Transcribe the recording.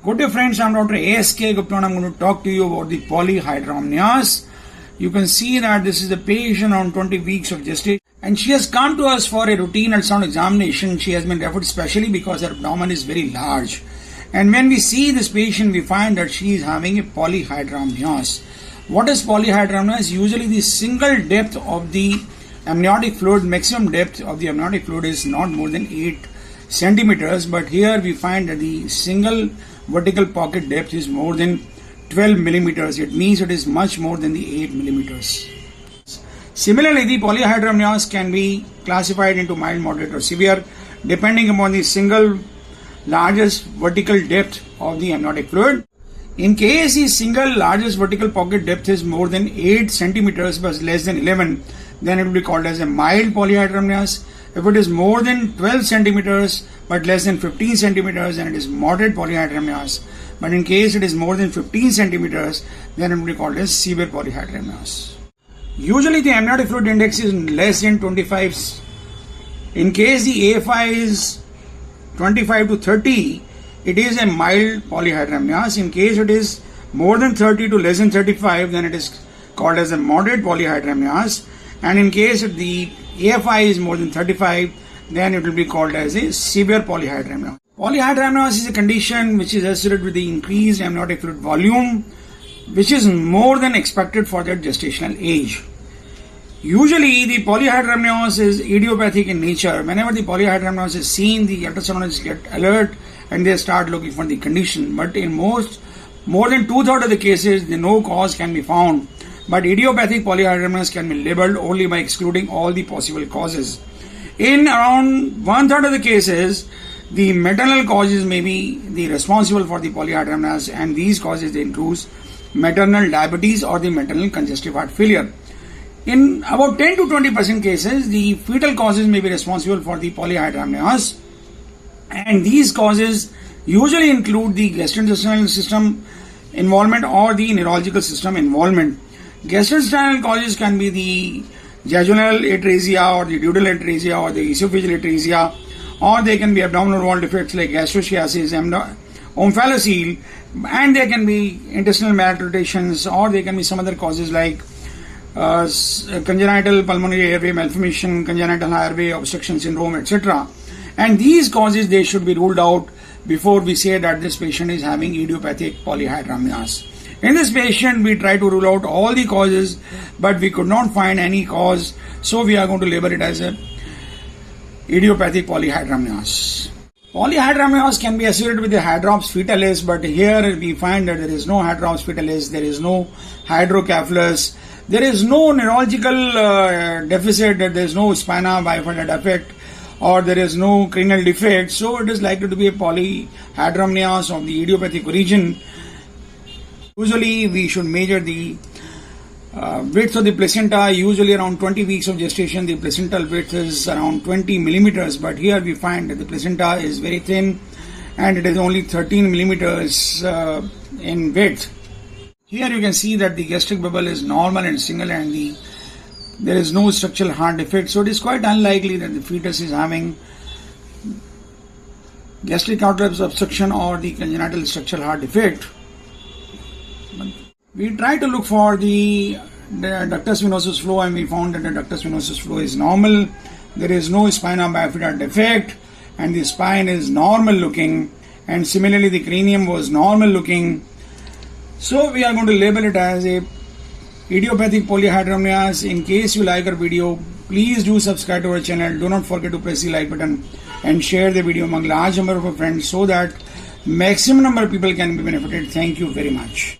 Good day friends, I'm Dr. A.S.K. Gupta and I'm going to talk to you about the Polyhydramnios. You can see that this is a patient on 20 weeks of gestation and she has come to us for a routine ultrasound examination. She has been referred specially because her abdomen is very large. And when we see this patient, we find that she is having a Polyhydramnios. What is Polyhydramnios? Usually the single depth of the amniotic fluid, maximum depth of the amniotic fluid is not more than 8 centimeters, but here we find that the single vertical pocket depth is more than 12 millimeters. It means it is much more than the 8 millimeters. Similarly, the Polyhydramnios can be classified into mild, moderate or severe depending upon the single largest vertical depth of the amniotic fluid. In case the single largest vertical pocket depth is more than 8 centimeters but less than 11, then it will be called as a mild Polyhydramnios. If it is more than 12 centimeters but less than 15 centimeters, then it is moderate Polyhydramnios. But in case it is more than 15 centimeters, then it will be called as severe Polyhydramnios. Usually the amniotic fluid index is less than 25. In case the AFI is 25 to 30, it is a mild Polyhydramnios. In case it is more than 30 to less than 35, then it is called as a moderate Polyhydramnios. And in case the AFI is more than 35, then it will be called as a severe Polyhydramnios. Polyhydramnios is a condition which is associated with the increased amniotic fluid volume, which is more than expected for that gestational age. Usually the Polyhydramnios is idiopathic in nature. Whenever the Polyhydramnios is seen, the ultrasoundists get alert and they start looking for the condition. But in more than 2/3 of the cases, no cause can be found. But idiopathic Polyhydramnios can be labeled only by excluding all the possible causes. In around 1/3 of the cases, the maternal causes may be the responsible for the Polyhydramnios, and these causes include maternal diabetes or the maternal congestive heart failure. In about 10 to 20% cases, the fetal causes may be responsible for the Polyhydramnios, and these causes usually include the gastrointestinal system involvement or the neurological system involvement. Gastrointestinal causes can be the jejunal atresia or the duodenal atresia or the esophageal atresia, or they can be abdominal wall defects like gastroschiasis, omphalocele, and there can be intestinal malrotations, or there can be some other causes like congenital pulmonary airway malformation, congenital airway obstruction syndrome, etc. And these causes, they should be ruled out before we say that this patient is having idiopathic Polyhydramnios. In this patient, we try to rule out all the causes, but we could not find any cause, so we are going to label it as a idiopathic Polyhydramnios. Polyhydramnios can be associated with the hydrops fetalis, but here we find that there is no hydrops fetalis, there is no hydrocephalus, there is no neurological deficit, that there is no spina bifida defect, or there is no cranial defect, so it is likely to be a Polyhydramnios of the idiopathic origin. Usually we should measure the width of the placenta. Usually around 20 weeks of gestation, the placental width is around 20 millimeters, but here we find that the placenta is very thin and it is only 13 millimeters in width. Here you can see that the gastric bubble is normal and single, and there is no structural heart defect, so it is quite unlikely that the fetus is having gastric outlet obstruction or the congenital structural heart defect. We try to look for the ductus venosus flow, and we found that the ductus venosus flow is normal. There is no spina bifida defect, and the spine is normal looking, and similarly the cranium was normal looking. So we are going to label it as a idiopathic Polyhydramnios. In case you like our video, please do subscribe to our channel. Do not forget to press the like button and share the video among large number of our friends so that maximum number of people can be benefited. Thank you very much.